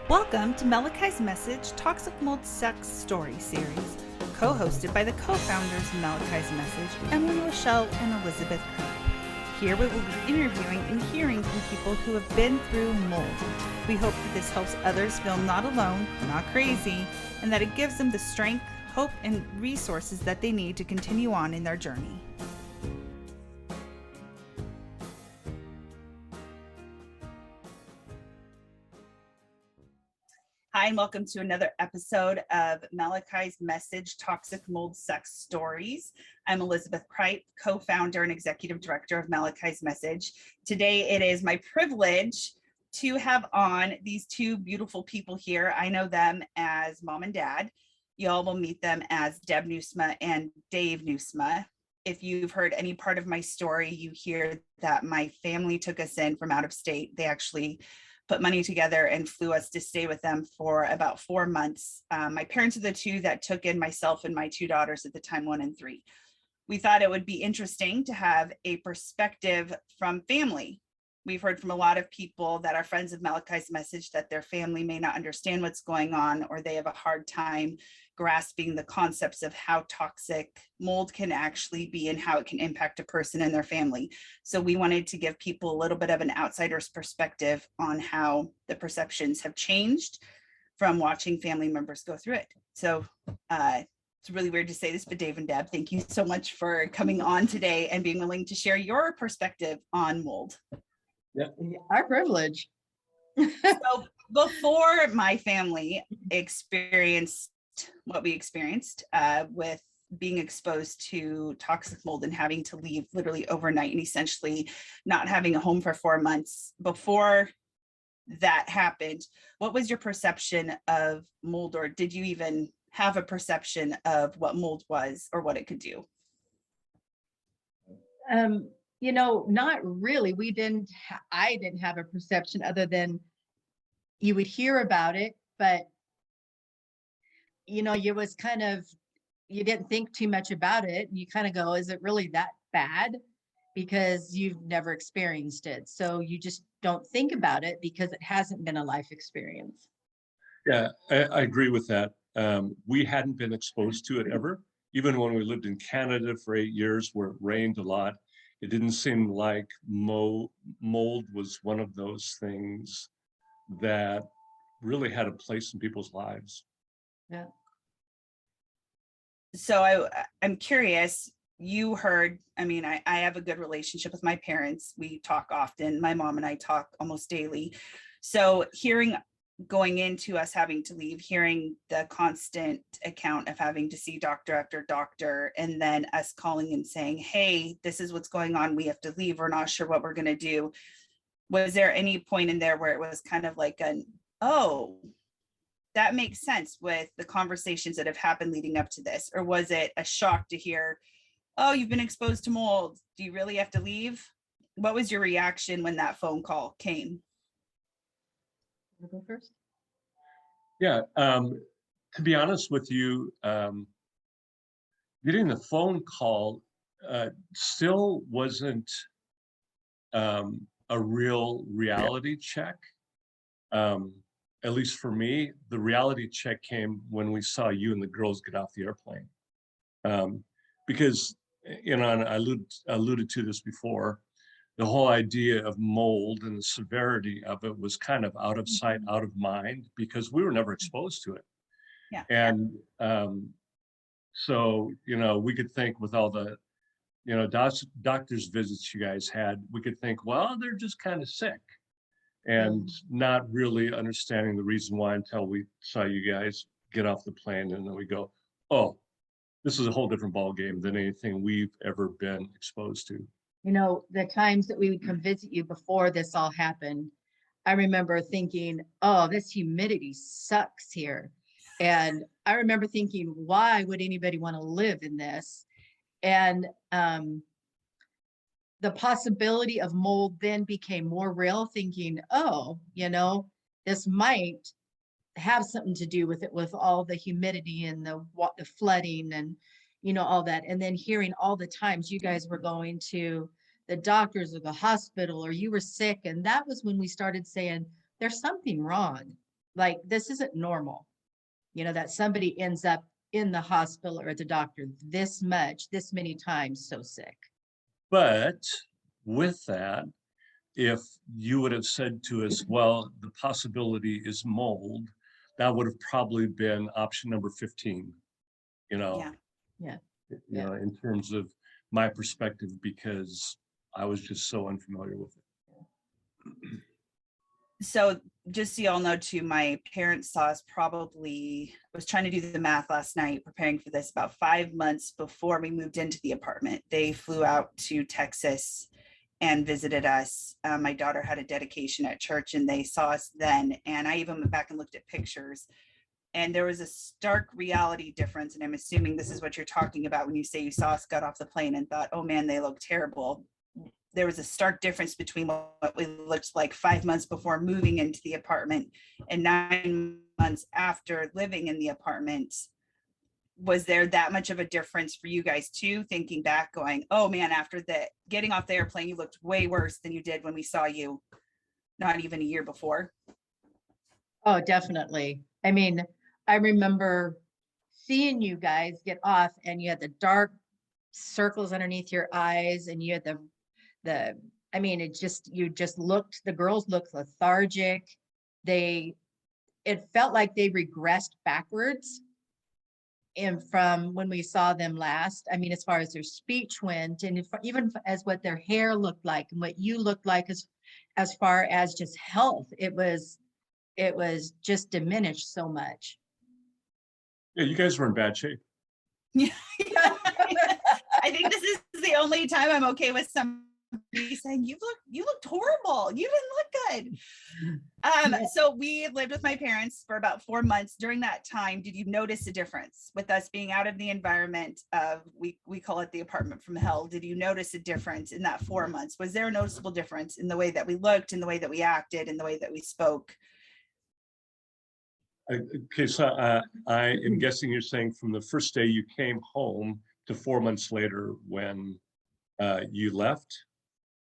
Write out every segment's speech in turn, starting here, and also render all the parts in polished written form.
Welcome to Malachi's Message Toxic Mold Sex Story Series, co-hosted by the co-founders of Malachi's Message, Emily Rochelle and Elizabeth Kirk. Here we will be interviewing and hearing from people who have been through mold. We hope that this helps others feel not alone, not crazy, and that it gives them the strength, hope, and resources that they need to continue on in their journey. Hi, and welcome to another episode of Malachi's Message Toxic Mold Sex Stories. I'm Elizabeth Kripe, co-founder and executive director of Malachi's Message. Today, it is my privilege to have on these two beautiful people here. I know them as mom and dad. Y'all will meet them as Deb Nieuwsma and Dave Nieuwsma. If you've heard any part of my story, you hear that my family took us in from out of state. They actually put money together and flew us to stay with them for about 4 months. My parents are the two that took in myself and my two daughters at the time, 1 and 3. We thought it would be interesting to have a perspective from family. We've heard from a lot of people that are friends of Malachi's Message that their family may not understand what's going on, or they have a hard time grasping the concepts of how toxic mold can actually be and how it can impact a person and their family. So we wanted to give people a little bit of an outsider's perspective on how the perceptions have changed from watching family members go through it. So it's really weird to say this, but Dave and Deb, thank you so much for coming on today and being willing to share your perspective on mold. Yeah, our privilege. So before my family experienced what we experienced with being exposed to toxic mold and having to leave literally overnight and essentially not having a home for 4 months, before that happened, what was your perception of mold, or did you even have a perception of what mold was or what it could do? Not really. I didn't have a perception other than you would hear about it, but you was kind of, you didn't think too much about it. You kind of go, is it really that bad? Because you've never experienced it. So you just don't think about it because it hasn't been a life experience. Yeah, I agree with that. We hadn't been exposed to it ever. Even when we lived in Canada for 8 years where it rained a lot, it didn't seem like mold was one of those things that really had a place in people's lives. Yeah. So I'm curious, you heard, I have a good relationship with my parents. We talk often. My mom and I talk almost daily. So going into us having to leave, hearing the constant account of having to see doctor after doctor, and then us calling and saying, hey, this is what's going on, we have to leave, we're not sure what we're going to do. Was there any point in there where it was kind of like oh, that makes sense with the conversations that have happened leading up to this? Or was it a shock to hear, oh, you've been exposed to mold, do you really have to leave? What was your reaction when that phone call came? I'll go first. Yeah, to be honest with you, getting the phone call still wasn't a real reality check. At least for me, the reality check came when we saw you and the girls get off the airplane. Because, and I alluded to this before, the whole idea of mold and the severity of it was kind of out of sight, out of mind, because we were never exposed to it. Yeah. And so, we could think with all the, doctor's visits you guys had, we could think, well, they're just kind of sick, and not really understanding the reason why until we saw you guys get off the plane. And then we go, oh, this is a whole different ball game than anything we've ever been exposed to. The times that we would come visit you before this all happened, I remember thinking, oh, this humidity sucks here. And I remember thinking, why would anybody want to live in this? And the possibility of mold then became more real, thinking, oh, this might have something to do with it, with all the humidity and the flooding and, all that. And then hearing all the times you guys were going to the doctors or the hospital, or you were sick. And that was when we started saying, there's something wrong. like, this isn't normal, that somebody ends up in the hospital or at the doctor this many times so sick. But with that, if you would have said to us, well, the possibility is mold, that would have probably been option number 15, you know, Yeah. Yeah. in terms of my perspective, because I was just so unfamiliar with it. So just so y'all know too, my parents saw us I was trying to do the math last night, preparing for this, about 5 months before we moved into the apartment. They flew out to Texas and visited us. My daughter had a dedication at church and they saw us then. And I even went back and looked at pictures, and there was a stark reality difference. And I'm assuming this is what you're talking about when you say you saw us got off the plane and thought, oh man, they look terrible. There was a stark difference between what we looked like 5 months before moving into the apartment and 9 months after living in the apartment. Was there that much of a difference for you guys too, thinking back going, oh man, after getting off the airplane, you looked way worse than you did when we saw you not even a year before? Oh, definitely. I mean, I remember seeing you guys get off and you had the dark circles underneath your eyes, and you had I mean, the girls looked lethargic. It felt like they regressed backwards. And from when we saw them last, I mean, as far as their speech went, and even as what their hair looked like and what you looked like, as far as just health, it was just diminished so much. Yeah, you guys were in bad shape. Yeah. I think this is the only time I'm okay with somebody saying you looked horrible, you didn't look good. So we lived with my parents for about 4 months. During that time, did you notice a difference with us being out of the environment of, we call it the apartment from hell? Did you notice a difference in that 4 months? Was there a noticeable difference in the way that we looked, in the way that we acted, in the way that we spoke? Okay, so I am guessing you're saying from the first day you came home to 4 months later when you left?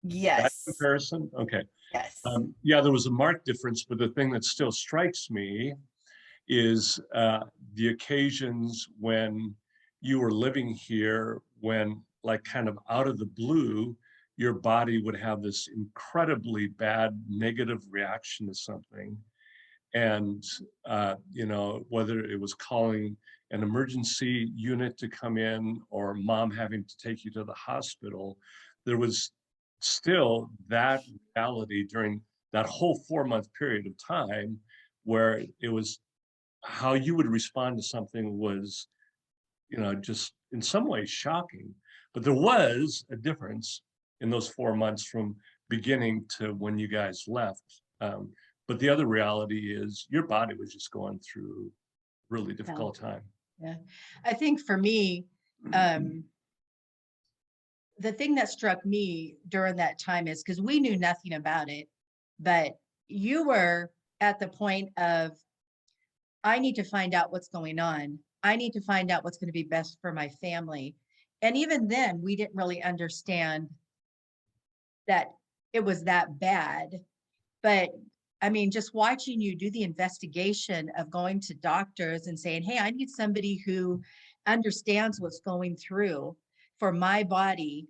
Yes. That comparison? Okay. Yes. Yeah, there was a marked difference, but the thing that still strikes me is the occasions when you were living here, when, like, kind of out of the blue, your body would have this incredibly bad negative reaction to something. And, whether it was calling an emergency unit to come in or mom having to take you to the hospital, there was still that reality during that whole 4 month period of time where it was how you would respond to something was, just in some ways shocking. But there was a difference in those 4 months from beginning to when you guys left. But the other reality is your body was just going through a really difficult time. Yeah. I think for me, the thing that struck me during that time is because we knew nothing about it, but you were at the point of, I need to find out what's going on. I need to find out what's going to be best for my family. And even then, we didn't really understand that it was that bad. But I mean, just watching you do the investigation of going to doctors and saying, hey, I need somebody who understands what's going through for my body.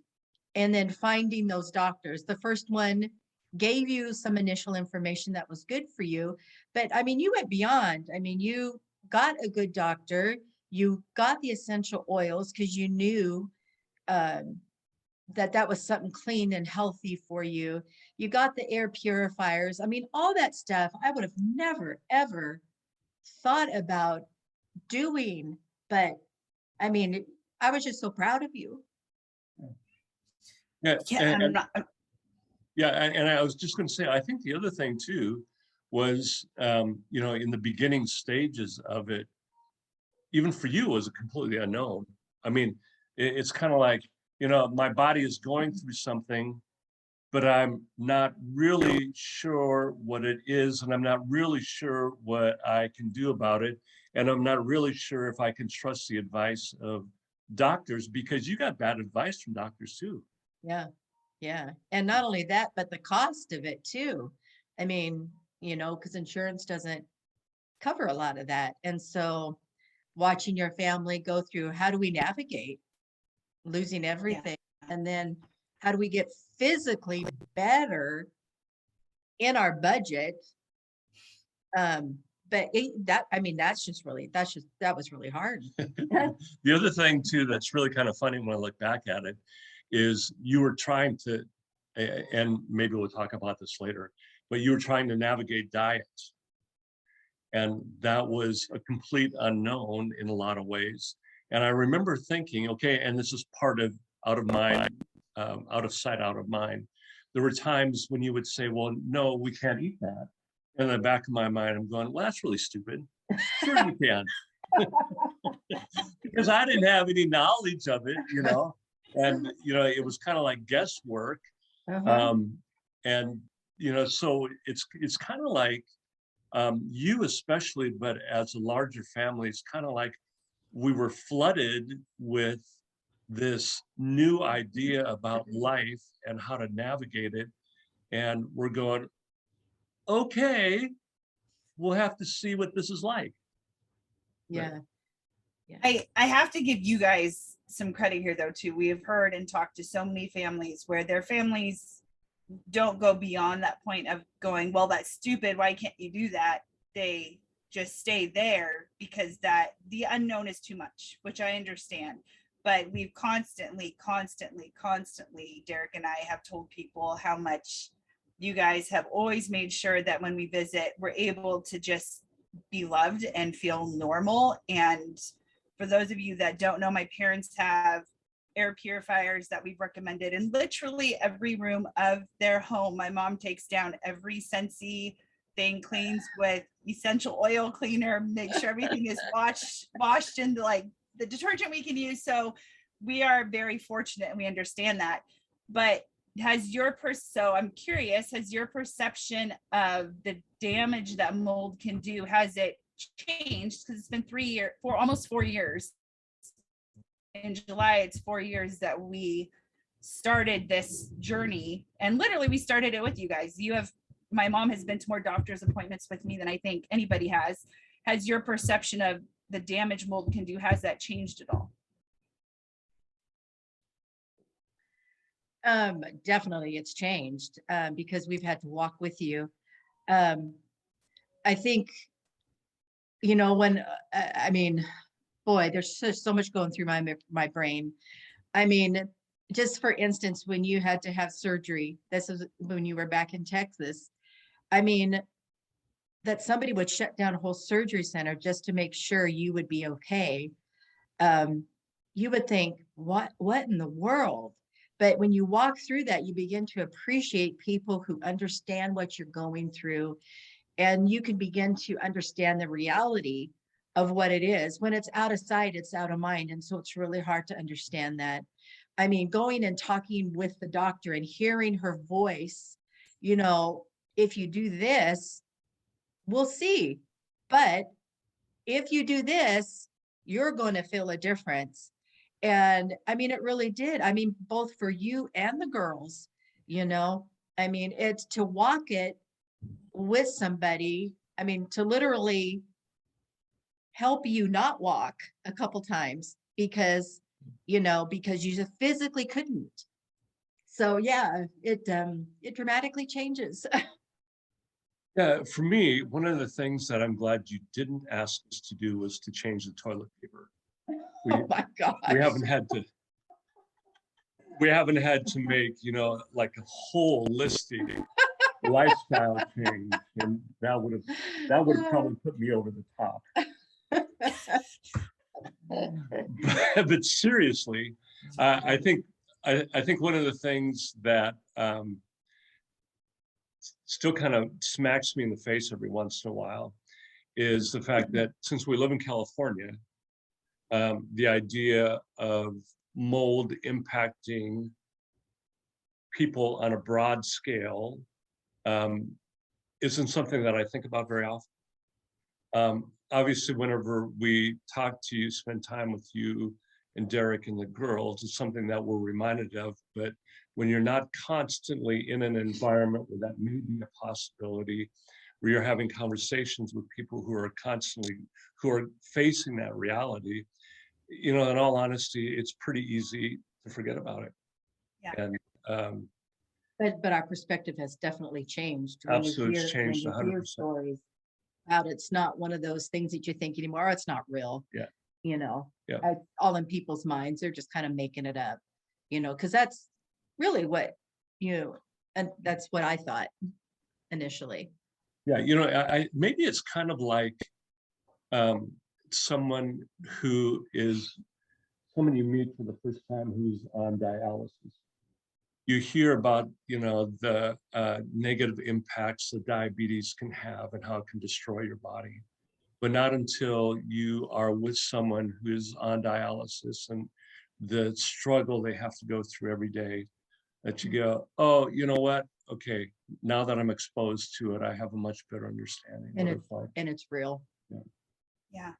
And then finding those doctors. The first one gave you some initial information that was good for you. But I mean, you went beyond. I mean, you got a good doctor. You got the essential oils because you knew that was something clean and healthy for you. You got the air purifiers. I mean, all that stuff I would have never, ever thought about doing. But I mean, I was just so proud of you. Yeah, Yeah. and I was just going to say, I think the other thing too was, in the beginning stages of it, even for you, was a completely unknown. I mean, it's kind of like, my body is going through something, but I'm not really sure what it is, and I'm not really sure what I can do about it, and I'm not really sure if I can trust the advice of doctors, because you got bad advice from doctors too. Yeah. Yeah. And not only that, but the cost of it too. I mean, because insurance doesn't cover a lot of that. And so watching your family go through, how do we navigate losing everything? And then how do we get physically better in our budget? But that was really hard. The other thing too that's really kind of funny when I look back at it is you were trying to, and maybe we'll talk about this later, but you were trying to navigate diets. And that was a complete unknown in a lot of ways. And I remember thinking, okay, and this is part of out of mind, out of sight, out of mind. There were times when you would say, well, no, we can't eat that. And in the back of my mind, I'm going, well, that's really stupid. Sure you can. Because I didn't have any knowledge of it, you know, and, you know, it was kind of like guesswork. And, you know, so it's kind of like you especially, but as a larger family, it's kind of like we were flooded with this new idea about life and how to navigate it. And we're going, okay, we'll have to see what this is like. Yeah. I have to give you guys some credit here though too. We have heard and talked to so many families where their families don't go beyond that point of going, well, that's stupid, why can't you do that? They just stay there because that the unknown is too much, which I understand. But we've constantly, Derek and I have told people how much you guys have always made sure that when we visit, we're able to just be loved and feel normal. And for those of you that don't know, my parents have air purifiers that we've recommended in literally every room of their home. My mom takes down every Scentsy thing, cleans with essential oil cleaner, make sure everything is washed into like the detergent we can use. So we are very fortunate and we understand that. But so I'm curious, has your perception of the damage that mold can do, has it changed? Because it's been almost 4 years. In July, it's 4 years that we started this journey, and literally we started it with you guys. My mom has been to more doctor's appointments with me than I think anybody has. Has your perception of the damage mold can do, has that changed at all? Definitely it's changed, because we've had to walk with you. I think, you know, when, I mean, boy, there's so much going through my brain. I mean, just for instance, when you had to have surgery, this is when you were back in Texas. I mean, that somebody would shut down a whole surgery center just to make sure you would be okay. You would think, what in the world? But when you walk through that, you begin to appreciate people who understand what you're going through, and you can begin to understand the reality of what it is. When it's out of sight, it's out of mind. And so it's really hard to understand that. I mean, going and talking with the doctor and hearing her voice, you know, if you do this, we'll see. But if you do this, you're going to feel a difference. And I mean, it really did. I mean, both for you and the girls, you know, I mean, it's to walk it with somebody. I mean, to literally help you not walk a couple times because, you know, because you just physically couldn't. So yeah, it dramatically changes. Yeah, for me, one of the things that I'm glad you didn't ask us to do was to change the toilet paper. Oh my gosh. We haven't had to make, you know, like a holistic lifestyle change, and that would have probably put me over the top. But seriously, I think one of the things that still kind of smacks me in the face every once in a while is the fact that since we live in California, the idea of mold impacting people on a broad scale isn't something that I think about very often. Obviously, whenever we talk to you, spend time with you and Derek and the girls, it's something that we're reminded of. But when you're not constantly in an environment where that may be a possibility, where you're having conversations with people who are facing that reality, in all honesty, it's pretty easy to forget about it. Yeah. And But our perspective has definitely changed. When absolutely, it's when changed you hear 100%. stories about it's not one of those things that you think anymore, "Oh, it's not real." Yeah. Yeah. All in people's minds, they're just kind of making it up, because that's really what, and that's what I thought initially. Yeah, I maybe it's kind of like someone someone you meet for the first time who's on dialysis. You hear about, the negative impacts that diabetes can have and how it can destroy your body. But not until you are with someone who is on dialysis and the struggle they have to go through every day, that you go, oh, you know what? Okay, now that I'm exposed to it, I have a much better understanding. And it's real. Yeah.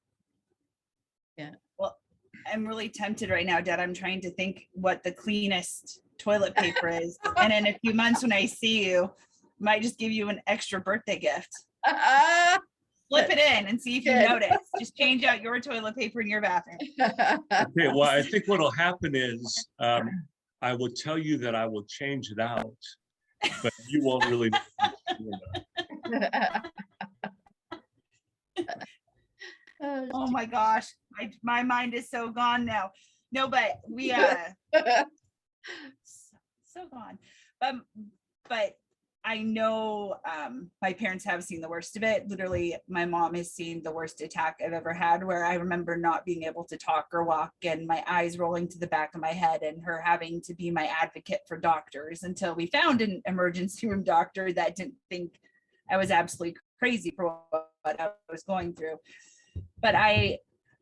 Yeah. Well, I'm really tempted right now, Dad. I'm trying to think what the cleanest toilet paper is. And in a few months when I see you, I might just give you an extra birthday gift. Flip it in and see if you notice. Just change out your toilet paper in your bathroom. Okay, well, I think what'll happen is I will tell you that I will change it out, but you won't really know. Oh my gosh, my mind is so gone now. No, but we so gone. But I know my parents have seen the worst of it. Literally, my mom has seen the worst attack I've ever had, where I remember not being able to talk or walk and my eyes rolling to the back of my head, and her having to be my advocate for doctors until we found an emergency room doctor that didn't think I was absolutely crazy for what I was going through. But I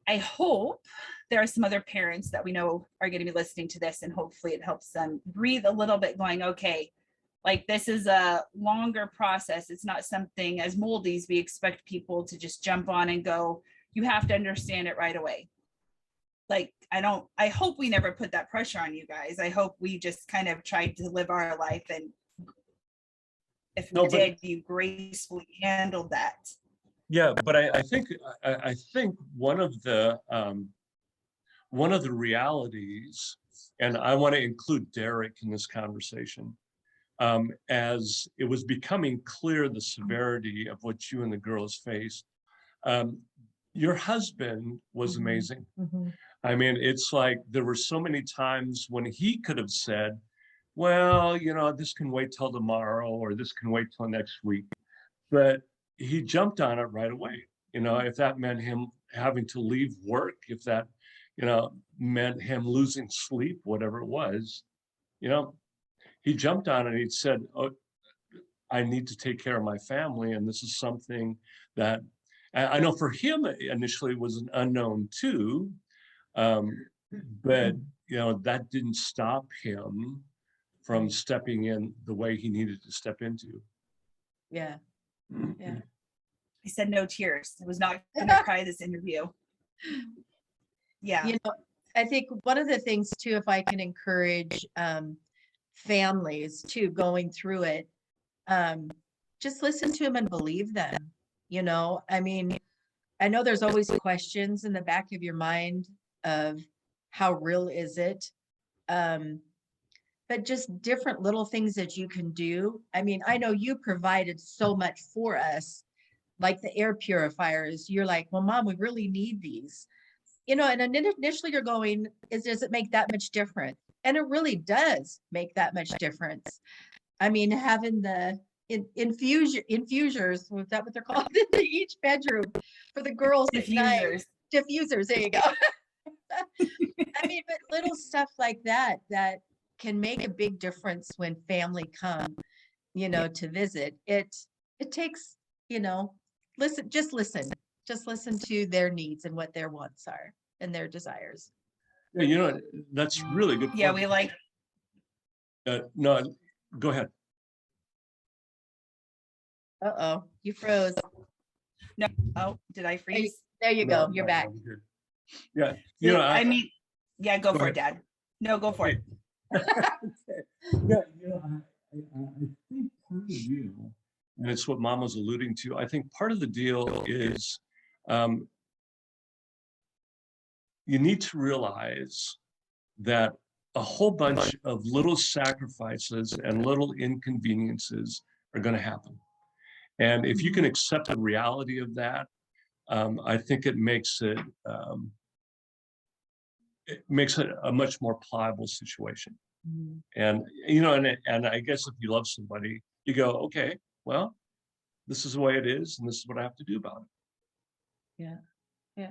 hope there are some other parents that we know are going to be listening to this, and hopefully it helps them breathe a little bit, going, okay, like this is a longer process. It's not something as moldies we expect people to just jump on and go, you have to understand it right away. Like, I hope we never put that pressure on you guys. I hope we just kind of tried to live our life, and if we did, you gracefully handled that. Yeah, but I think one of the realities, and I want to include Derek in this conversation, as it was becoming clear the severity of what you and the girls faced. Your husband was amazing. Mm-hmm. I mean, it's like there were so many times when he could have said, well, this can wait till tomorrow, or this can wait till next week. But he jumped on it right away. If that meant him having to leave work, if that, meant him losing sleep, whatever it was, he jumped on it and he said, oh, I need to take care of my family. And this is something that I know for him initially was an unknown too. But, that didn't stop him from stepping in the way he needed to step into. Yeah. Yeah. I said no tears. I was not going to cry this interview. Yeah. I think one of the things too, if I can encourage families too going through it, just listen to them and believe them. I mean, I know there's always questions in the back of your mind of how real is it? But just different little things that you can do. I mean, I know you provided so much for us, like the air purifiers. You're like, well, Mom, we really need these. And initially you're going, does it make that much difference? And it really does make that much difference. I mean, having the infusers, was that what they're called, in each bedroom for the girls at night? Diffusers, there you go. I mean, but little stuff like that can make a big difference when family come, to visit. It takes, listen to their needs and what their wants are and their desires. Yeah, that's really good. Yeah, we like. No, go ahead. Uh-oh, you froze. No, oh, did I freeze? There you go. You're back. Yeah, I mean, yeah, go for it, Dad. No, go for it. Yeah, I think part of you and it's what Mom was alluding to. I think part of the deal is you need to realize that a whole bunch of little sacrifices and little inconveniences are going to happen. And if you can accept the reality of that, I think it makes it a much more pliable situation. And, you know, and I guess if you love somebody, you go, okay, well, this is the way it is, and this is what I have to do about it.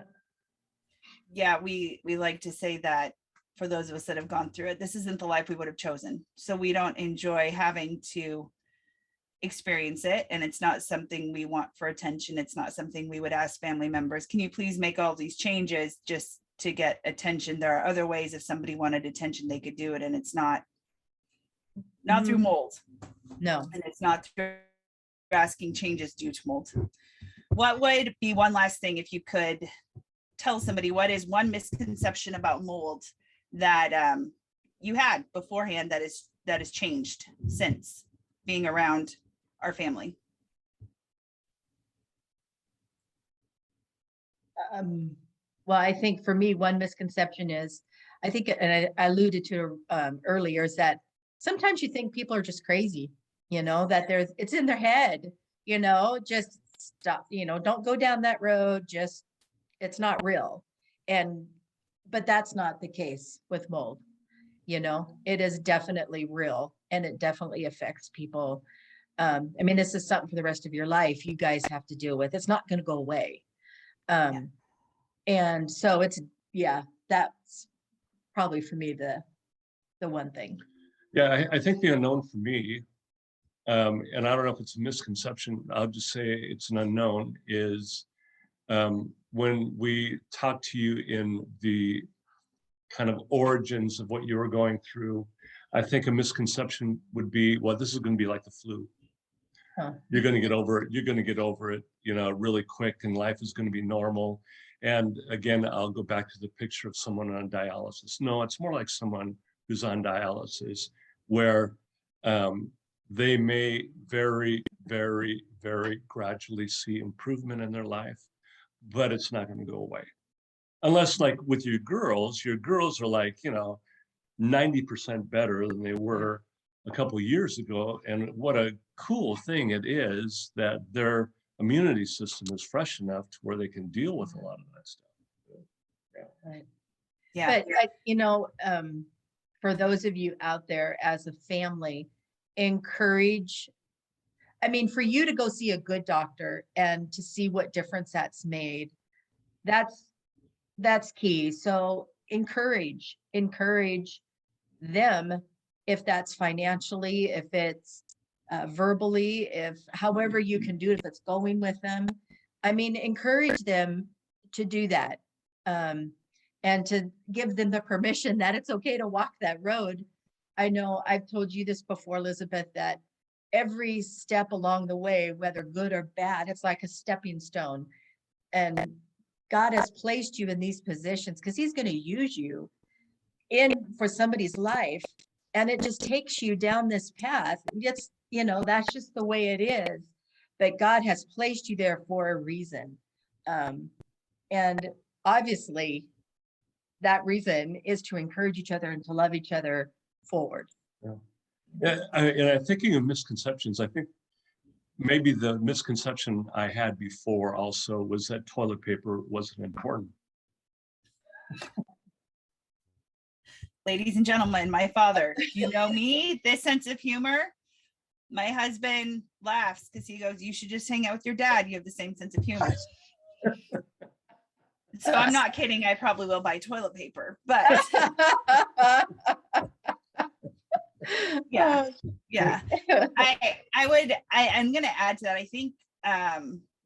Yeah, we like to say that for those of us that have gone through it, this isn't the life we would have chosen. So we don't enjoy having to experience it, and it's not something we want for attention. It's not something we would ask family members, can you please make all these changes just to get attention? There are other ways. If somebody wanted attention, they could do it, and it's not through mold. No. And it's not through asking changes due to mold. What would be one last thing, if you could tell somebody, what is one misconception about mold that you had beforehand that has changed since being around our family? Well, I think for me, one misconception is, I think, and I alluded to earlier, is that sometimes you think people are just crazy, you know, that it's in their head, you know, just stop, you know, don't go down that road, just, it's not real. But that's not the case with mold. You know, it is definitely real, and it definitely affects people. I mean, this is something for the rest of your life you guys have to deal with. It's not going to go away. And so that's probably for me the one thing. Yeah, I think the unknown for me, and I don't know if it's a misconception, I'll just say it's an unknown, is when we talk to you in the kind of origins of what you were going through, I think a misconception would be, well, this is going to be like the flu. You're going to get over it. You're going to get over it, you know, really quick, and life is going to be normal. And again, I'll go back to the picture of someone on dialysis. No, it's more like someone who's on dialysis, where they may very, very, very gradually see improvement in their life, but it's not going to go away. Unless, like with your girls are like, you know, 90% better than they were a couple of years ago. And what a cool thing it is that their immunity system is fresh enough to where they can deal with a lot of that stuff. Right. Yeah. But you know, for those of you out there as a family, encourage, I mean, for you to go see a good doctor and to see what difference that's made, that's key. So encourage them, if that's financially, if it's verbally, if however you can do it, if it's going with them. I mean, encourage them to do that, and to give them the permission that it's okay to walk that road. I know I've told you this before, Elizabeth, that every step along the way, whether good or bad, it's like a stepping stone. And God has placed you in these positions because he's going to use you for somebody's life. And it just takes you down this path. It's, you know, that's just the way it is. But God has placed you there for a reason. And obviously, that reason is to encourage each other and to love each other forward. Yeah, and thinking of misconceptions, I think maybe the misconception I had before also was that toilet paper wasn't important. Ladies and gentlemen, my father, you know me, this sense of humor. My husband laughs because he goes, you should just hang out with your dad. You have the same sense of humor. So I'm not kidding. I probably will buy toilet paper, but yeah. I'm going to add to that. I think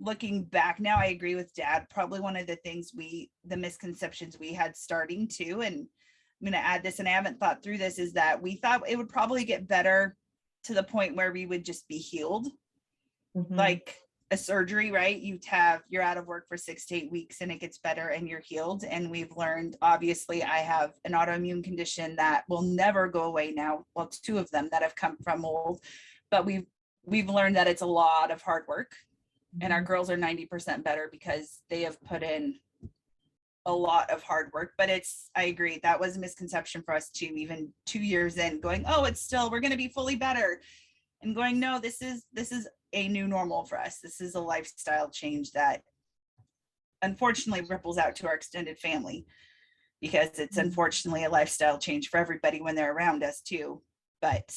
looking back now, I agree with Dad. Probably one of the things the misconceptions we had starting to, and I'm going to add this, and I haven't thought through this, is that we thought it would probably get better to the point where we would just be healed. Like a surgery, right? You're out of work for 6 to 8 weeks and it gets better and you're healed. And we've learned, obviously, I have an autoimmune condition that will never go away now. Well, 2 of them that have come from mold, but we've we've learned that it's a lot of hard work, and our girls are 90% better because they have put in a lot of hard work. But I agree, that was a misconception for us too, even 2 years in, going, oh, we're going to be fully better, and going, no, this is a new normal for us. This is a lifestyle change that unfortunately ripples out to our extended family, because it's unfortunately a lifestyle change for everybody when they're around us too. But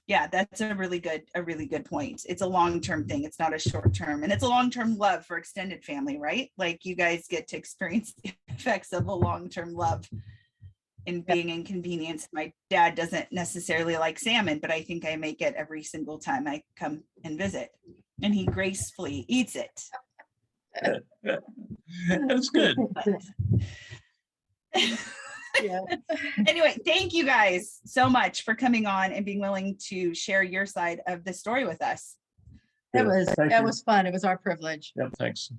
yeah, that's a really good point. It's a long-term thing. It's not a short-term, and it's a long-term love for extended family, right? Like, you guys get to experience the effects of a long-term love and being inconvenienced. My dad doesn't necessarily like salmon, but I think I make it every single time I come and visit, and he gracefully eats it. That's good. Yeah. Anyway, thank you guys so much for coming on and being willing to share your side of the story with us. That Good. Thank you. was fun. It was our privilege. Yep, thanks.